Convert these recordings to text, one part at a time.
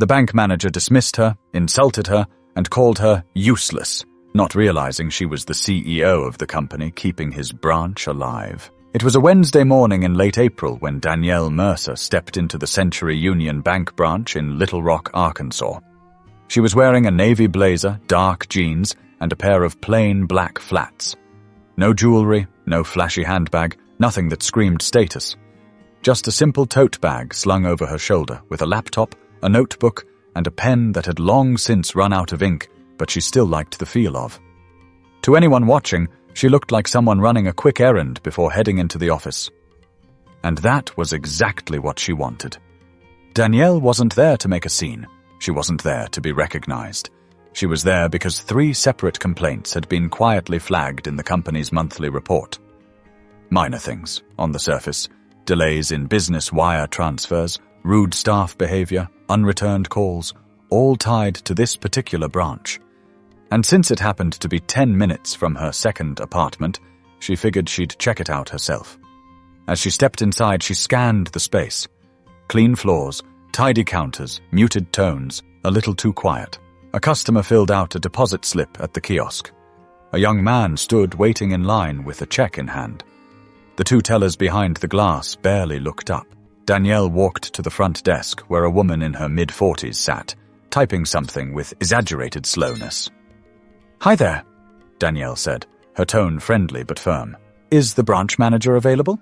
The bank manager dismissed her, insulted her, and called her useless, not realizing she was the CEO of the company keeping his branch alive. It was a Wednesday morning in late April when Danielle Mercer stepped into the Century Union Bank branch in Little Rock, Arkansas. She was wearing a navy blazer, dark jeans, and a pair of plain black flats. No jewelry, no flashy handbag, nothing that screamed status. Just a simple tote bag slung over her shoulder with a laptop, a notebook, and a pen that had long since run out of ink, but she still liked the feel of. To anyone watching, she looked like someone running a quick errand before heading into the office. And that was exactly what she wanted. Danielle wasn't there to make a scene. She wasn't there to be recognized. She was there because 3 separate complaints had been quietly flagged in the company's monthly report. Minor things, on the surface: delays in business wire transfers, rude staff behavior, unreturned calls, all tied to this particular branch. And since it happened to be 10 minutes from her second apartment, she figured she'd check it out herself. As she stepped inside, she scanned the space. Clean floors, tidy counters, muted tones, a little too quiet. A customer filled out a deposit slip at the kiosk. A young man stood waiting in line with a check in hand. The 2 tellers behind the glass barely looked up. Danielle walked to the front desk where a woman in her mid-40s sat, typing something with exaggerated slowness. "Hi there," Danielle said, her tone friendly but firm. "Is the branch manager available?"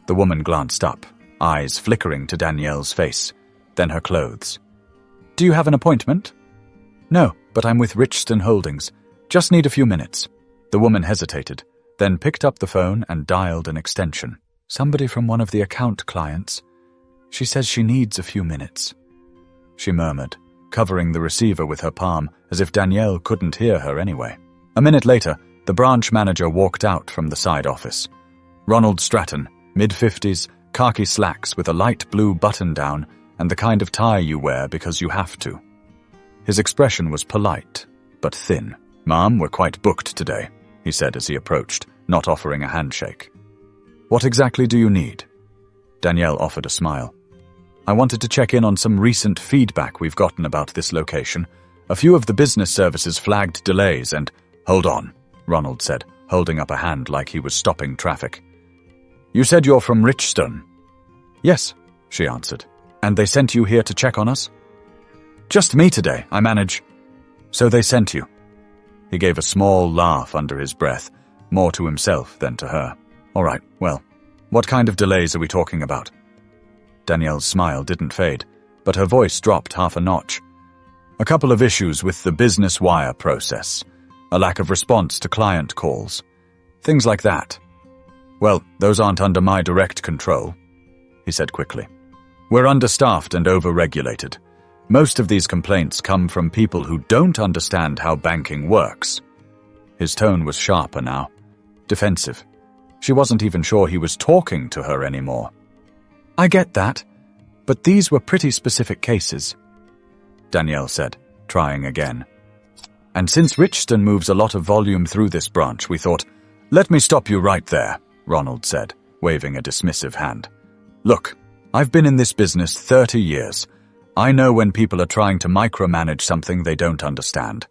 The woman glanced up, eyes flickering to Danielle's face, then her clothes. "Do you have an appointment?" "No, but I'm with Richston Holdings. Just need a few minutes." The woman hesitated, then picked up the phone and dialed an extension. "Somebody from one of the account clients. She says she needs a few minutes," she murmured, covering the receiver with her palm as if Danielle couldn't hear her anyway. A minute later, the branch manager walked out from the side office. Ronald Stratton, mid-50s, khaki slacks with a light blue button-down and the kind of tie you wear because you have to. His expression was polite, but thin. "Ma'am, we're quite booked today," he said as he approached, not offering a handshake. "What exactly do you need?" Danielle offered a smile. "I wanted to check in on some recent feedback we've gotten about this location. A few of the business services flagged delays and—" "Hold on," Ronald said, holding up a hand like he was stopping traffic. "You said you're from Richston?" "Yes," she answered. "And they sent you here to check on us?" "Just me today, I manage." "So they sent you." He gave a small laugh under his breath, more to himself than to her. "All right, well, what kind of delays are we talking about?" Danielle's smile didn't fade, but her voice dropped half a notch. "A couple of issues with the business wire process. A lack of response to client calls. Things like that." "Well, those aren't under my direct control," he said quickly. "We're understaffed and over-regulated. Most of these complaints come from people who don't understand how banking works." His tone was sharper now, defensive. She wasn't even sure he was talking to her anymore. "I get that, but these were pretty specific cases," Danielle said, trying again. "And since Richston moves a lot of volume through this branch, we thought—" "Let me stop you right there," Ronald said, waving a dismissive hand. "Look, I've been in this business 30 years. I know when people are trying to micromanage something they don't understand.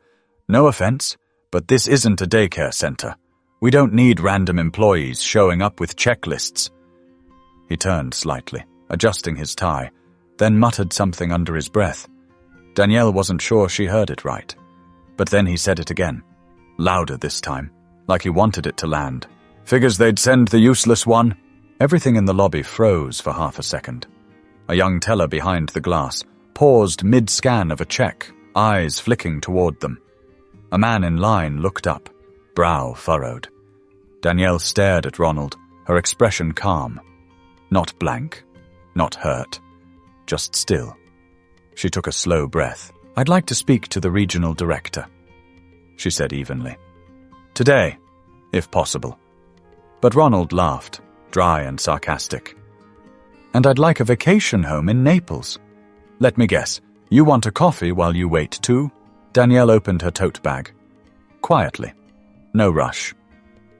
No offense, but this isn't a daycare center. We don't need random employees showing up with checklists." He turned slightly, adjusting his tie, then muttered something under his breath. Danielle wasn't sure she heard it right. But then he said it again, louder this time, like he wanted it to land. "Figures they'd send the useless one?" Everything in the lobby froze for half a second. A young teller behind the glass paused mid-scan of a check, eyes flicking toward them. A man in line looked up, brow furrowed. Danielle stared at Ronald, her expression calm. Not blank, not hurt, just still. She took a slow breath. "I'd like to speak to the regional director," she said evenly. "Today, if possible." But Ronald laughed, dry and sarcastic. "And I'd like a vacation home in Naples. Let me guess, you want a coffee while you wait too?" Danielle opened her tote bag. Quietly. No rush.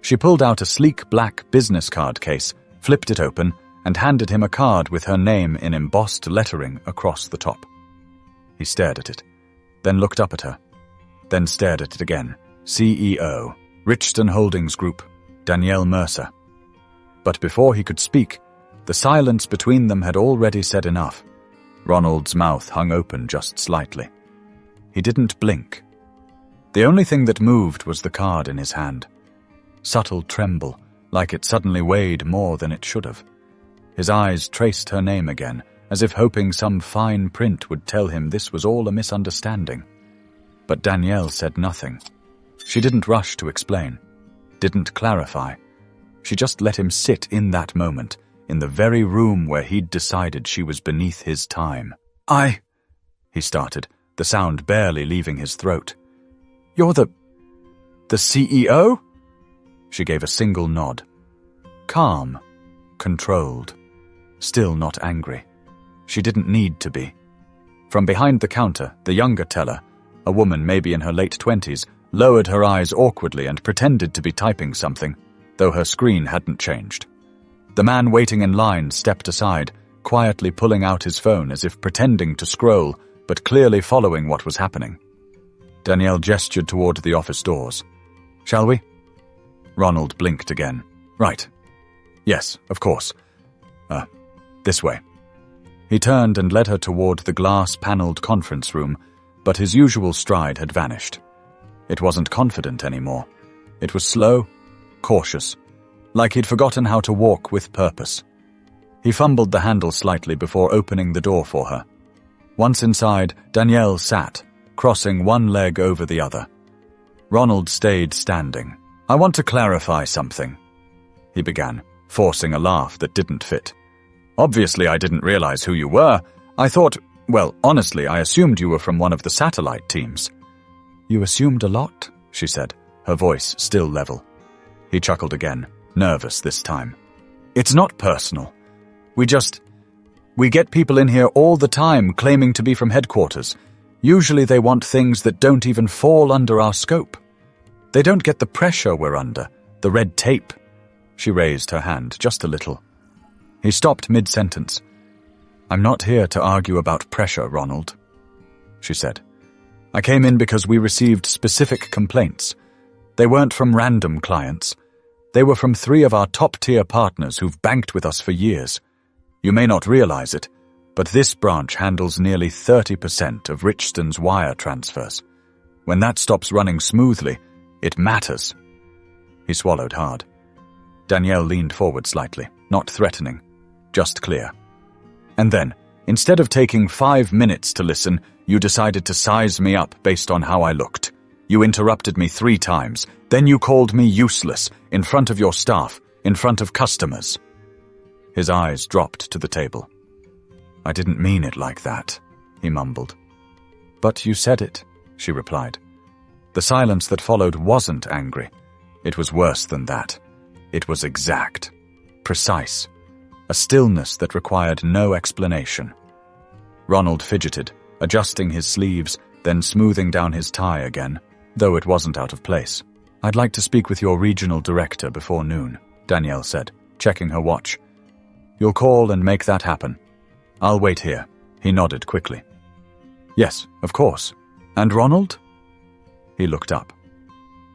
She pulled out a sleek black business card case, flipped it open, and handed him a card with her name in embossed lettering across the top. He stared at it, then looked up at her, then stared at it again. CEO, Richston Holdings Group, Danielle Mercer. But before he could speak, the silence between them had already said enough. Ronald's mouth hung open just slightly. He didn't blink. The only thing that moved was the card in his hand. Subtle tremble, like it suddenly weighed more than it should have. His eyes traced her name again, as if hoping some fine print would tell him this was all a misunderstanding. But Danielle said nothing. She didn't rush to explain, didn't clarify. She just let him sit in that moment, in the very room where he'd decided she was beneath his time. He started, the sound barely leaving his throat. You're the CEO? She gave a single nod. Calm, controlled, still not angry. She didn't need to be. From behind the counter, the younger teller, a woman maybe in her late 20s, lowered her eyes awkwardly and pretended to be typing something, though her screen hadn't changed. The man waiting in line stepped aside, quietly pulling out his phone as if pretending to scroll, but clearly following what was happening. Danielle gestured toward the office doors. Shall we? Ronald blinked again. Right. Yes, of course. This way. He turned and led her toward the glass-paneled conference room, but his usual stride had vanished. It wasn't confident anymore. It was slow, cautious, like he'd forgotten how to walk with purpose. He fumbled the handle slightly before opening the door for her. Once inside, Danielle sat, crossing one leg over the other. Ronald stayed standing. I want to clarify something, he began, forcing a laugh that didn't fit. Obviously, I didn't realize who you were. I thought, well, honestly, I assumed you were from one of the satellite teams. You assumed a lot, she said, her voice still level. He chuckled again, nervous this time. It's not personal. We get people in here all the time claiming to be from headquarters. Usually they want things that don't even fall under our scope. They don't get the pressure we're under, the red tape. She raised her hand just a little. He stopped mid-sentence. I'm not here to argue about pressure, Ronald, she said. I came in because we received specific complaints. They weren't from random clients. They were from 3 of our top-tier partners who've banked with us for years. You may not realize it, but this branch handles nearly 30% of Richston's wire transfers. When that stops running smoothly, it matters. He swallowed hard. Danielle leaned forward slightly, not threatening, just clear. And then, instead of taking 5 minutes to listen, you decided to size me up based on how I looked. You interrupted me 3 times, then you called me useless, in front of your staff, in front of customers. His eyes dropped to the table. I didn't mean it like that, he mumbled. But you said it, she replied. The silence that followed wasn't angry. It was worse than that. It was exact, precise, a stillness that required no explanation. Ronald fidgeted, adjusting his sleeves, then smoothing down his tie again, though it wasn't out of place. I'd like to speak with your regional director before noon, Danielle said, checking her watch. You'll call and make that happen. I'll wait here. He nodded quickly. Yes, of course. And Ronald? He looked up.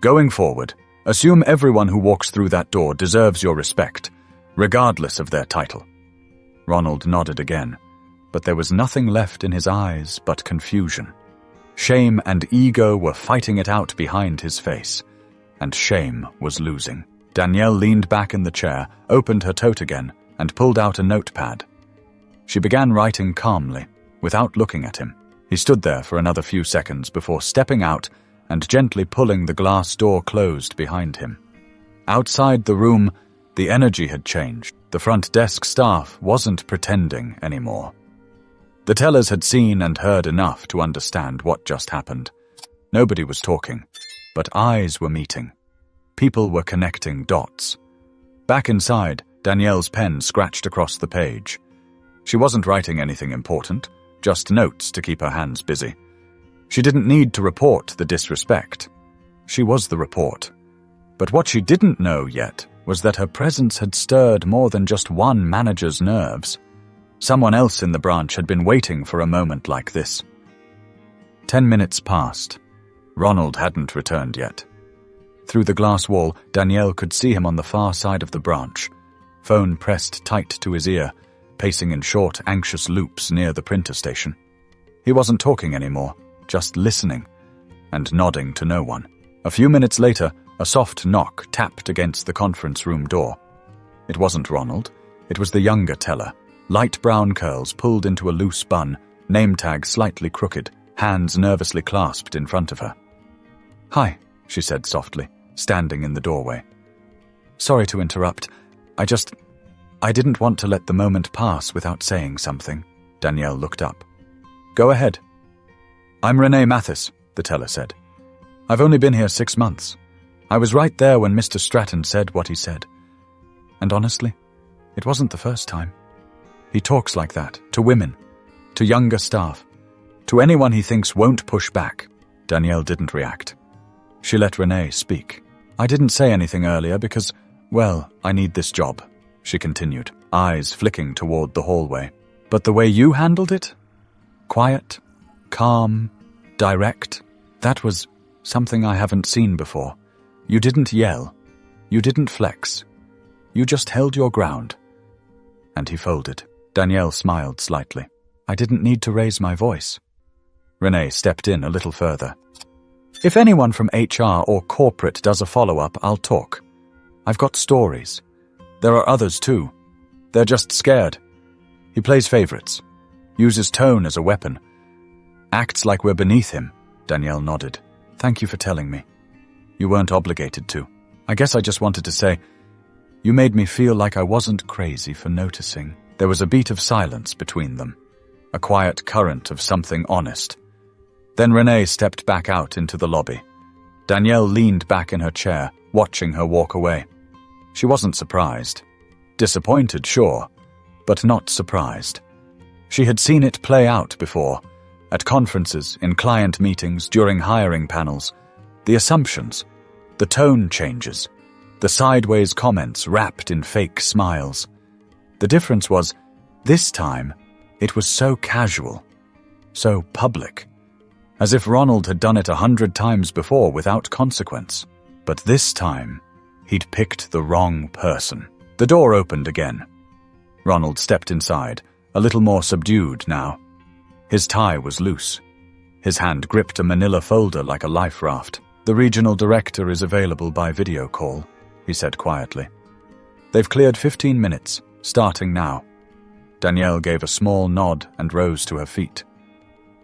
Going forward, assume everyone who walks through that door deserves your respect, regardless of their title. Ronald nodded again, but there was nothing left in his eyes but confusion. Shame and ego were fighting it out behind his face, and shame was losing. Danielle leaned back in the chair, opened her tote again, and pulled out a notepad. She began writing calmly, without looking at him. He stood there for another few seconds before stepping out and gently pulling the glass door closed behind him. Outside the room, the energy had changed. The front desk staff wasn't pretending anymore. The tellers had seen and heard enough to understand what just happened. Nobody was talking, but eyes were meeting. People were connecting dots. Back inside, Danielle's pen scratched across the page. She wasn't writing anything important, just notes to keep her hands busy. She didn't need to report the disrespect. She was the report. But what she didn't know yet was that her presence had stirred more than just one manager's nerves. Someone else in the branch had been waiting for a moment like this. 10 minutes passed. Ronald hadn't returned yet. Through the glass wall, Danielle could see him on the far side of the branch, phone pressed tight to his ear, pacing in short, anxious loops near the printer station. He wasn't talking anymore, just listening, and nodding to no one. A few minutes later, a soft knock tapped against the conference room door. It wasn't Ronald. It was the younger teller, light brown curls pulled into a loose bun, name tag slightly crooked, hands nervously clasped in front of her. "Hi," she said softly, standing in the doorway. "Sorry to interrupt. I didn't want to let the moment pass without saying something." Danielle looked up. "Go ahead." "I'm Renee Mathis," the teller said. "I've only been here 6 months. I was right there when Mr. Stratton said what he said. And honestly, it wasn't the first time. He talks like that, to women, to younger staff, to anyone he thinks won't push back." Danielle didn't react. She let Renee speak. "I didn't say anything earlier because, well, I need this job," she continued, eyes flicking toward the hallway. "But the way you handled it? Quiet, calm, direct. That was something I haven't seen before. You didn't yell. You didn't flex. You just held your ground." And he folded. Danielle smiled slightly. "I didn't need to raise my voice." Renee stepped in a little further. "If anyone from HR or corporate does a follow-up, I'll talk. I've got stories. There are others too. They're just scared." He plays favorites, uses tone as a weapon, acts like we're beneath him. Danielle nodded. "Thank you for telling me. You weren't obligated to. I guess I just wanted to say, you made me feel like I wasn't crazy for noticing." There was a beat of silence between them, a quiet current of something honest. Then Renee stepped back out into the lobby. Danielle leaned back in her chair, watching her walk away. She wasn't surprised. Disappointed, sure, but not surprised. She had seen it play out before, at conferences, in client meetings, during hiring panels. The assumptions, the tone changes, the sideways comments wrapped in fake smiles. The difference was, this time, it was so casual, so public, as if Ronald had done it 100 times before without consequence. But this time, he'd picked the wrong person. The door opened again. Ronald stepped inside, a little more subdued now. His tie was loose. His hand gripped a manila folder like a life raft. "The regional director is available by video call," he said quietly. "They've cleared 15 minutes, starting now." Danielle gave a small nod and rose to her feet.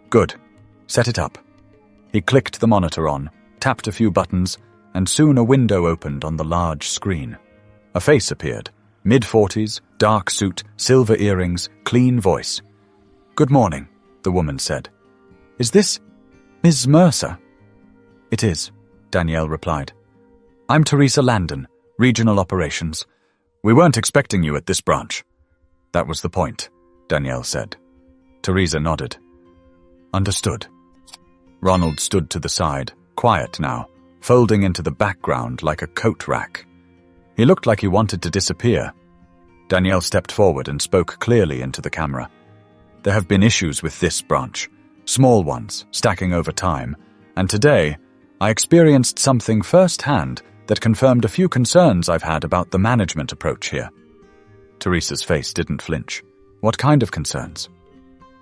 "Good. Set it up." He clicked the monitor on, tapped a few buttons, and soon a window opened on the large screen. A face appeared, mid-40s, dark suit, silver earrings, clean voice. "Good morning," the woman said. "Is this Ms. Mercer?" "It is," Danielle replied. "I'm Teresa Landon, Regional Operations. We weren't expecting you at this branch." "That was the point," Danielle said. Teresa nodded. "Understood." Ronald stood to the side, quiet now, folding into the background like a coat rack. He looked like he wanted to disappear. Danielle stepped forward and spoke clearly into the camera. "There have been issues with this branch, small ones, stacking over time, and today I experienced something firsthand that confirmed a few concerns I've had about the management approach here." Teresa's face didn't flinch. "What kind of concerns?"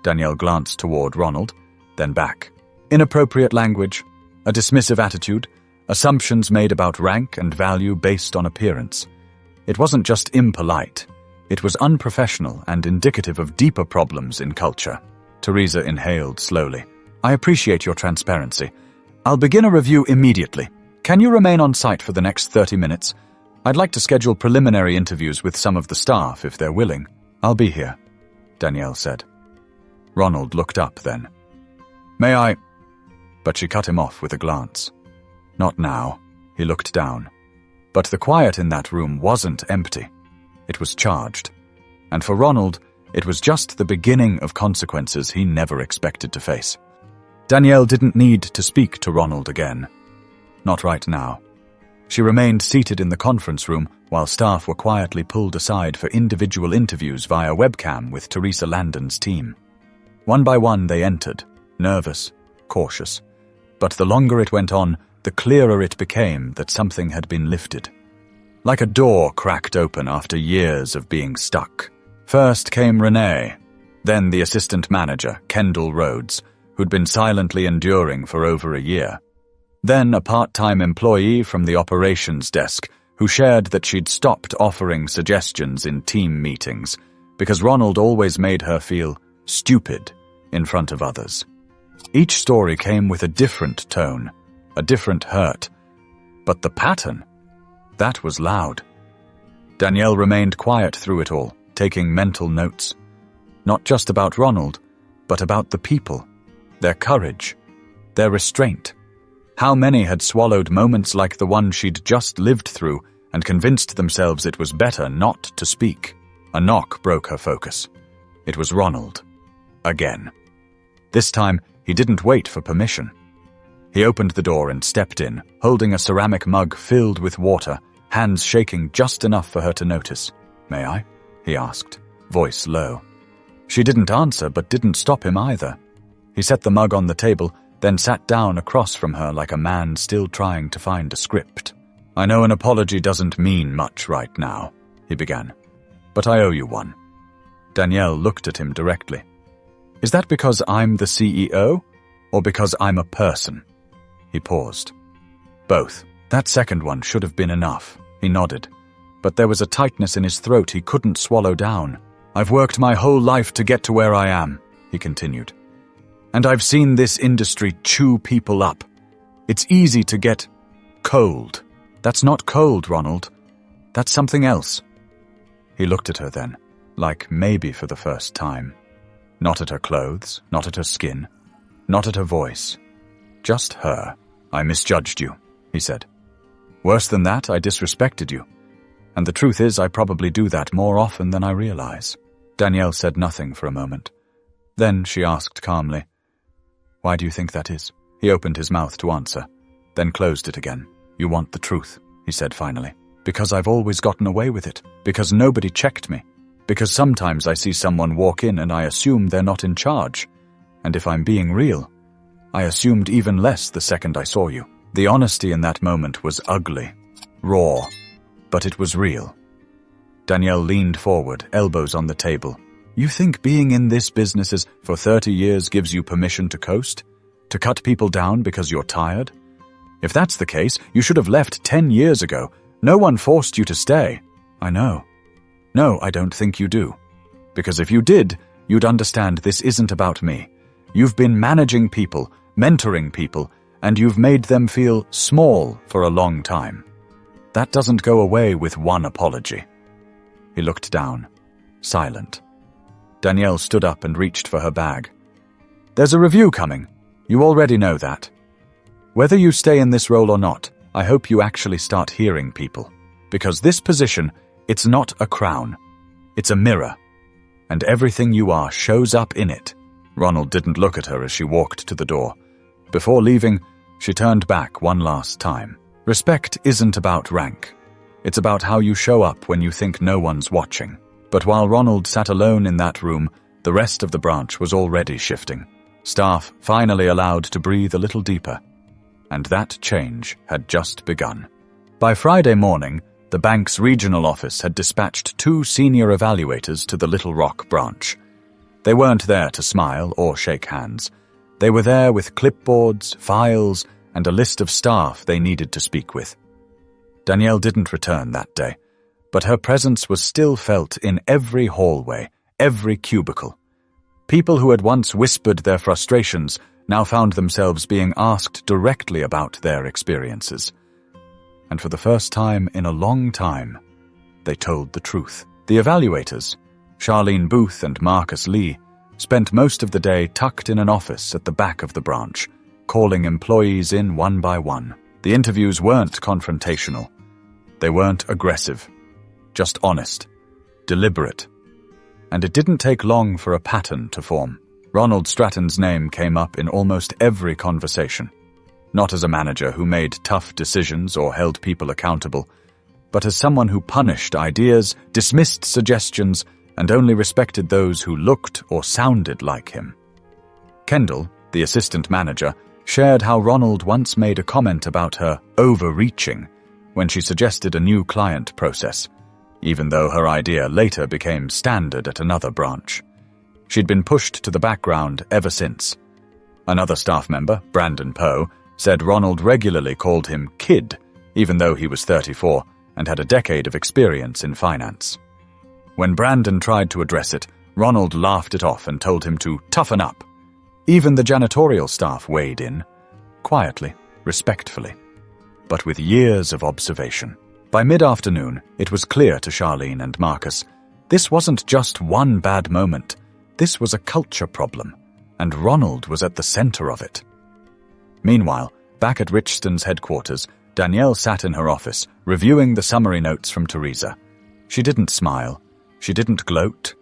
Danielle glanced toward Ronald, then back. "Inappropriate language, a dismissive attitude, assumptions made about rank and value based on appearance. It wasn't just impolite. It was unprofessional and indicative of deeper problems in culture." Teresa inhaled slowly. "I appreciate your transparency. I'll begin a review immediately. Can you remain on site for the next 30 minutes? I'd like to schedule preliminary interviews with some of the staff if they're willing." "I'll be here," Danielle said. Ronald looked up then. "May I?" But she cut him off with a glance. "Not now." He looked down. But the quiet in that room wasn't empty. It was charged. And for Ronald, it was just the beginning of consequences he never expected to face. Danielle didn't need to speak to Ronald again. Not right now. She remained seated in the conference room while staff were quietly pulled aside for individual interviews via webcam with Teresa Landon's team. One by one they entered, nervous, cautious. But the longer it went on, the clearer it became that something had been lifted. Like a door cracked open after years of being stuck. First came Renee, then the assistant manager, Kendall Rhodes, who'd been silently enduring for over a year. Then a part-time employee from the operations desk who shared that she'd stopped offering suggestions in team meetings because Ronald always made her feel stupid in front of others. Each story came with a different tone, a different hurt. But the pattern, that was loud. Danielle remained quiet through it all, taking mental notes. Not just about Ronald, but about the people, their courage, their restraint. How many had swallowed moments like the one she'd just lived through and convinced themselves it was better not to speak? A knock broke her focus. It was Ronald. Again. This time, he didn't wait for permission. He opened the door and stepped in, holding a ceramic mug filled with water, hands shaking just enough for her to notice. "May I?" he asked, voice low. She didn't answer, but didn't stop him either. He set the mug on the table, then sat down across from her like a man still trying to find a script. "I know an apology doesn't mean much right now," he began, "but I owe you one." Danielle looked at him directly. "Is that because I'm the CEO, or because I'm a person?" He paused. "Both. That second one should have been enough," he nodded. But there was a tightness in his throat he couldn't swallow down. "I've worked my whole life to get to where I am," he continued. "And I've seen this industry chew people up. It's easy to get cold. That's not cold, Ronald. That's something else." He looked at her then, like maybe for the first time. Not at her clothes, not at her skin, not at her voice. Just her. "I misjudged you," he said. "Worse than that, I disrespected you. And the truth is, I probably do that more often than I realize." Danielle said nothing for a moment. Then she asked calmly, "Why do you think that is?" He opened his mouth to answer, then closed it again. "You want the truth," he said finally. "Because I've always gotten away with it. Because nobody checked me. Because sometimes I see someone walk in and I assume they're not in charge. And if I'm being real, I assumed even less the second I saw you." The honesty in that moment was ugly, raw, but it was real. Danielle leaned forward, elbows on the table. "You think being in this business for 30 years gives you permission to coast? To cut people down because you're tired? If that's the case, you should have left 10 years ago. No one forced you to stay." "I know. No, I don't think you do. Because if you did, you'd understand this isn't about me. You've been managing people, mentoring people, and you've made them feel small for a long time. That doesn't go away with one apology." He looked down, silent. Danielle stood up and reached for her bag. "There's a review coming. You already know that. Whether you stay in this role or not, I hope you actually start hearing people. Because this position, it's not a crown. It's a mirror. And everything you are shows up in it." Ronald didn't look at her as she walked to the door. Before leaving, she turned back one last time. Respect isn't about rank. It's about how you show up when you think no one's watching. But while Ronald sat alone in that room, the rest of the branch was already shifting. Staff finally allowed to breathe a little deeper. And that change had just begun. By Friday morning, the bank's regional office had dispatched 2 senior evaluators to the Little Rock branch. They weren't there to smile or shake hands. They were there with clipboards, files, and a list of staff they needed to speak with. Danielle didn't return that day, but her presence was still felt in every hallway, every cubicle. People who had once whispered their frustrations now found themselves being asked directly about their experiences. And for the first time in a long time, they told the truth. The evaluators, Charlene Booth and Marcus Lee, spent most of the day tucked in an office at the back of the branch, calling employees in one by one. The interviews weren't confrontational. They weren't aggressive. Just honest, deliberate. And it didn't take long for a pattern to form. Ronald Stratton's name came up in almost every conversation. Not as a manager who made tough decisions or held people accountable, but as someone who punished ideas, dismissed suggestions, and only respected those who looked or sounded like him. Kendall, the assistant manager, shared how Ronald once made a comment about her overreaching when she suggested a new client process, even though her idea later became standard at another branch. She'd been pushed to the background ever since. Another staff member, Brandon Poe, said Ronald regularly called him kid, even though he was 34 and had a decade of experience in finance. When Brandon tried to address it, Ronald laughed it off and told him to toughen up. Even the janitorial staff weighed in, quietly, respectfully, but with years of observation. By mid-afternoon, it was clear to Charlene and Marcus, this wasn't just one bad moment, this was a culture problem, and Ronald was at the center of it. Meanwhile, back at Richston's headquarters, Danielle sat in her office, reviewing the summary notes from Teresa. She didn't smile. She didn't gloat.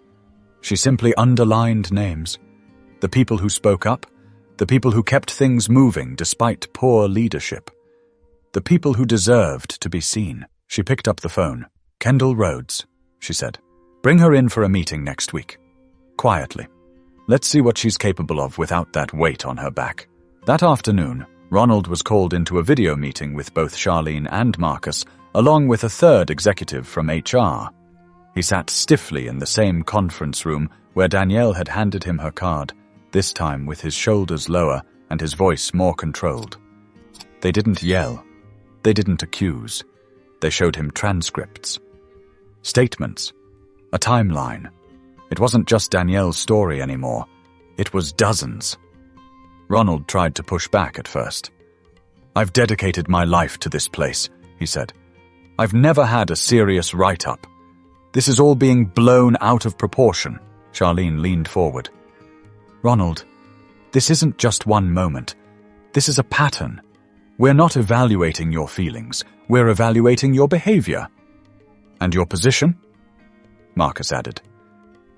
She simply underlined names. The people who spoke up, the people who kept things moving despite poor leadership, the people who deserved to be seen. She picked up the phone. "Kendall Rhodes," she said. "Bring her in for a meeting next week. Quietly. Let's see what she's capable of without that weight on her back." That afternoon, Ronald was called into a video meeting with both Charlene and Marcus, along with a third executive from HR. He sat stiffly in the same conference room where Danielle had handed him her card, this time with his shoulders lower and his voice more controlled. They didn't yell. They didn't accuse. They showed him transcripts. Statements. A timeline. It wasn't just Danielle's story anymore. It was dozens. Ronald tried to push back at first. "I've dedicated my life to this place," he said. "I've never had a serious write-up. This is all being blown out of proportion." Charlene leaned forward. "Ronald, this isn't just one moment. This is a pattern. We're not evaluating your feelings. We're evaluating your behavior." "And your position?" Marcus added.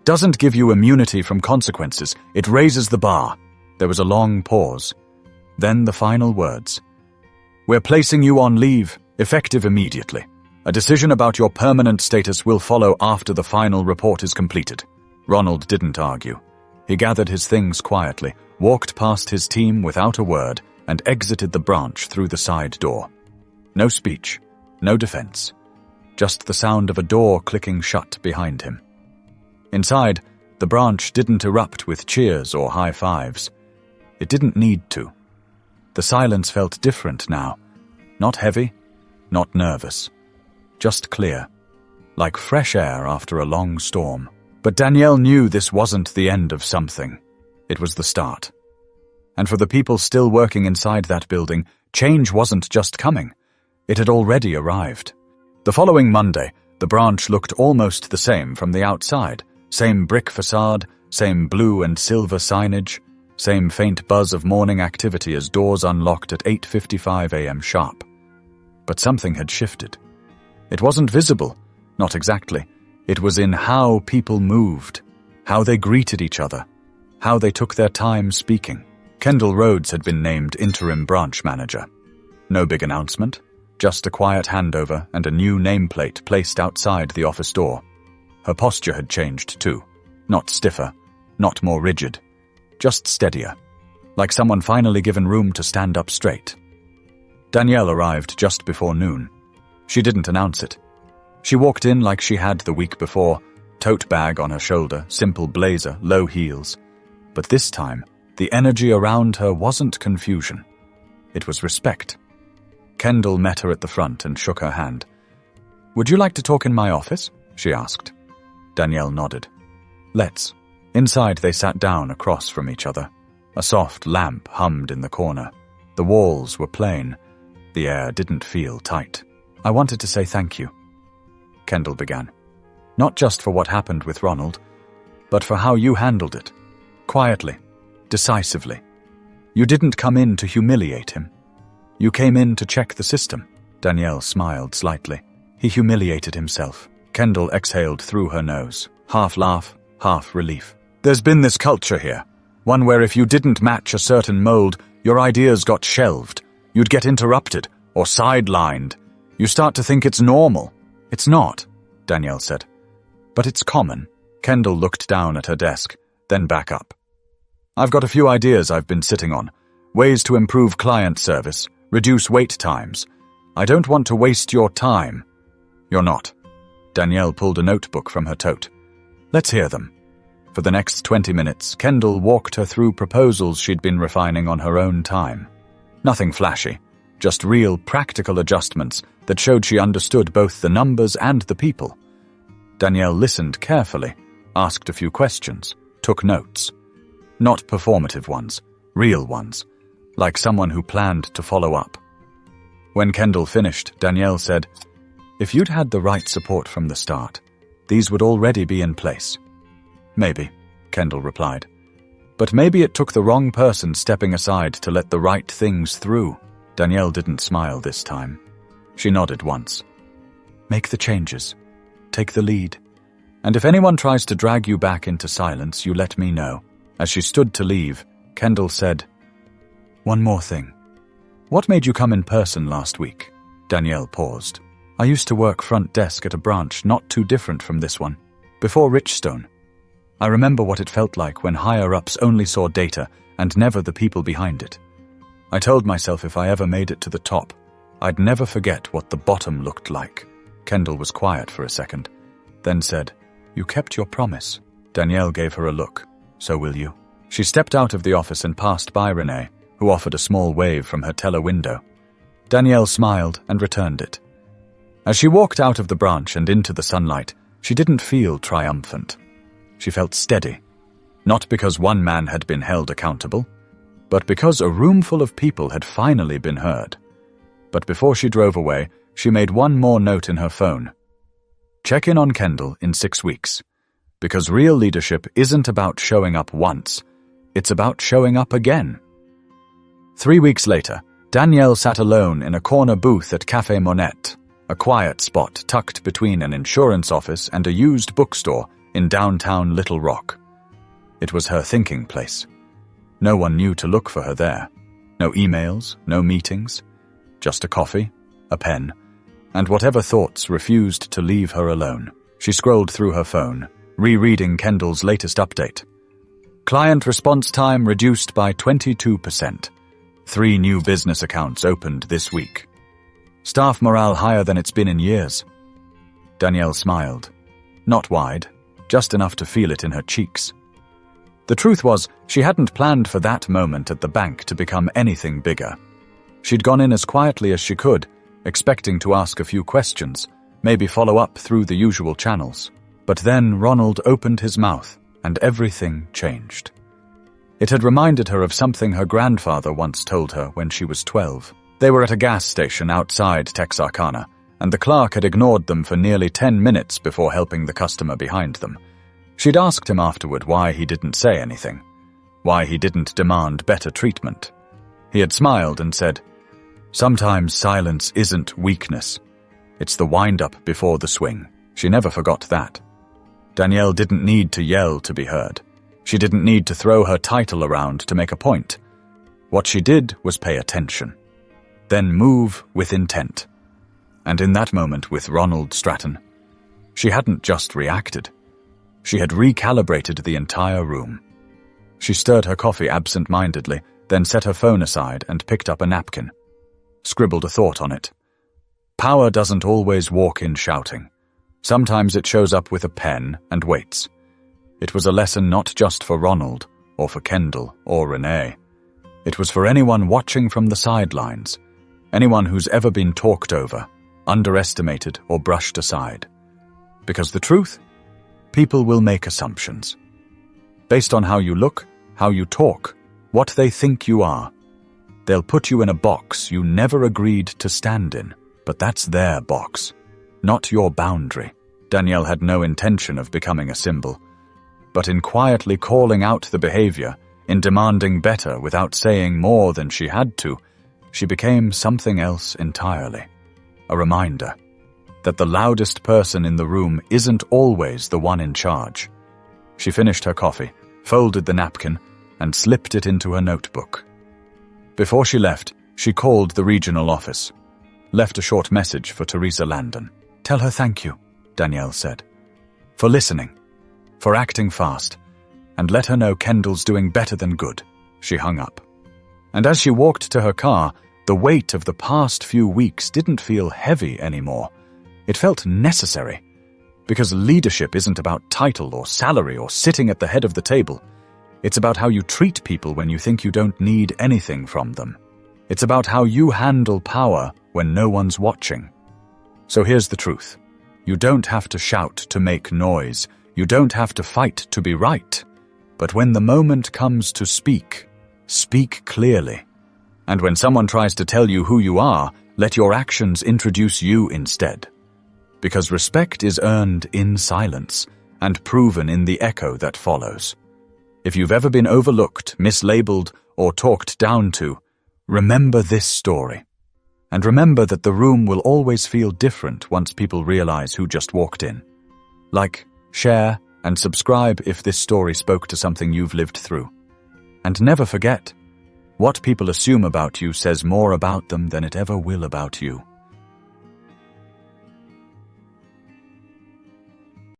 "Doesn't give you immunity from consequences. It raises the bar." There was a long pause. Then the final words. "We're placing you on leave, effective immediately. A decision about your permanent status will follow after the final report is completed." Ronald didn't argue. He gathered his things quietly, walked past his team without a word, and exited the branch through the side door. No speech, no defense. Just the sound of a door clicking shut behind him. Inside, the branch didn't erupt with cheers or high fives. It didn't need to. The silence felt different now. Not heavy, not nervous. Just clear. Like fresh air after a long storm. But Danielle knew this wasn't the end of something. It was the start. And for the people still working inside that building, change wasn't just coming. It had already arrived. The following Monday, the branch looked almost the same from the outside. Same brick facade, same blue and silver signage, same faint buzz of morning activity as doors unlocked at 8:55 a.m. sharp. But something had shifted. It wasn't visible, not exactly. It was in how people moved, how they greeted each other, how they took their time speaking. Kendall Rhodes had been named interim branch manager. No big announcement, just a quiet handover and a new nameplate placed outside the office door. Her posture had changed too. Not stiffer, not more rigid, just steadier, like someone finally given room to stand up straight. Danielle arrived just before noon. She didn't announce it. She walked in like she had the week before, tote bag on her shoulder, simple blazer, low heels. But this time, the energy around her wasn't confusion. It was respect. Kendall met her at the front and shook her hand. "Would you like to talk in my office?" she asked. Danielle nodded. "Let's." Inside they sat down across from each other. A soft lamp hummed in the corner. The walls were plain. The air didn't feel tight. "I wanted to say thank you," Kendall began. "Not just for what happened with Ronald, but for how you handled it. Quietly, decisively. You didn't come in to humiliate him. You came in to check the system." Danielle smiled slightly. "He humiliated himself." Kendall exhaled through her nose, half laugh, half relief. "There's been this culture here, one where if you didn't match a certain mold, your ideas got shelved. You'd get interrupted or sidelined. You start to think it's normal. It's not," Danielle said. "But it's common." Kendall looked down at her desk, then back up. I've got a few ideas I've been sitting on. Ways to improve client service, reduce wait times. I don't want to waste your time. You're not. Danielle pulled a notebook from her tote. Let's hear them. For the next 20 minutes, Kendall walked her through proposals she'd been refining on her own time. Nothing flashy, just real practical adjustments that showed she understood both the numbers and the people. Danielle listened carefully, asked a few questions, took notes. Not performative ones, real ones, like someone who planned to follow up. When Kendall finished, Danielle said, "If you'd had the right support from the start, these would already be in place." "Maybe," Kendall replied. "But maybe it took the wrong person stepping aside to let the right things through." Danielle didn't smile this time. She nodded once. "Make the changes. Take the lead. And if anyone tries to drag you back into silence, you let me know." As she stood to leave, Kendall said, "One more thing. What made you come in person last week?" Danielle paused. "I used to work front desk at a branch not too different from this one, before Richstone. I remember what it felt like when higher-ups only saw data and never the people behind it. I told myself if I ever made it to the top, I'd never forget what the bottom looked like." Kendall was quiet for a second, then said, "You kept your promise." Danielle gave her a look. "So will you?" She stepped out of the office and passed by Renee, who offered a small wave from her teller window. Danielle smiled and returned it. As she walked out of the branch and into the sunlight, she didn't feel triumphant. She felt steady, not because one man had been held accountable, but because a room full of people had finally been heard. But before she drove away, she made one more note in her phone. Check in on Kendall in 6 weeks. Because real leadership isn't about showing up once, it's about showing up again. 3 weeks later, Danielle sat alone in a corner booth at Café Monette, a quiet spot tucked between an insurance office and a used bookstore in downtown Little Rock. It was her thinking place. No one knew to look for her there. No emails, no meetings, just a coffee, a pen, and whatever thoughts refused to leave her alone. She scrolled through her phone, rereading Kendall's latest update. Client response time reduced by 22%. 3 new business accounts opened this week. Staff morale higher than it's been in years. Danielle smiled. Not wide, just enough to feel it in her cheeks. The truth was, she hadn't planned for that moment at the bank to become anything bigger. She'd gone in as quietly as she could, expecting to ask a few questions, maybe follow up through the usual channels. But then Ronald opened his mouth, and everything changed. It had reminded her of something her grandfather once told her when she was 12. They were at a gas station outside Texarkana, and the clerk had ignored them for nearly 10 minutes before helping the customer behind them. She'd asked him afterward why he didn't say anything, why he didn't demand better treatment. He had smiled and said, "Sometimes silence isn't weakness. It's the wind-up before the swing." She never forgot that. Danielle didn't need to yell to be heard. She didn't need to throw her title around to make a point. What she did was pay attention, then move with intent. And in that moment with Ronald Stratton, she hadn't just reacted. She had recalibrated the entire room. She stirred her coffee absent-mindedly, then set her phone aside and picked up a napkin. Scribbled a thought on it. Power doesn't always walk in shouting. Sometimes it shows up with a pen and waits. It was a lesson not just for Ronald, or for Kendall, or Renee. It was for anyone watching from the sidelines, anyone who's ever been talked over, underestimated, or brushed aside. Because the truth? People will make assumptions. Based on how you look, how you talk, what they think you are. They'll put you in a box you never agreed to stand in, but that's their box, not your boundary. Danielle had no intention of becoming a symbol, but in quietly calling out the behavior, in demanding better without saying more than she had to, she became something else entirely. A reminder that the loudest person in the room isn't always the one in charge. She finished her coffee, folded the napkin, and slipped it into her notebook. Before she left, she called the regional office, left a short message for Teresa Landon. "Tell her thank you," Danielle said, "for listening, for acting fast, and let her know Kendall's doing better than good. She hung up. And as she walked to her car, the weight of the past few weeks didn't feel heavy anymore. It felt necessary. Because leadership isn't about title or salary or sitting at the head of the table. It's about how you treat people when you think you don't need anything from them. It's about how you handle power when no one's watching. So here's the truth. You don't have to shout to make noise. You don't have to fight to be right. But when the moment comes to speak, speak clearly. And when someone tries to tell you who you are, let your actions introduce you instead. Because respect is earned in silence and proven in the echo that follows. If you've ever been overlooked, mislabeled, or talked down to, remember this story. And remember that the room will always feel different once people realize who just walked in. Like, share, and subscribe if this story spoke to something you've lived through. And never forget, what people assume about you says more about them than it ever will about you.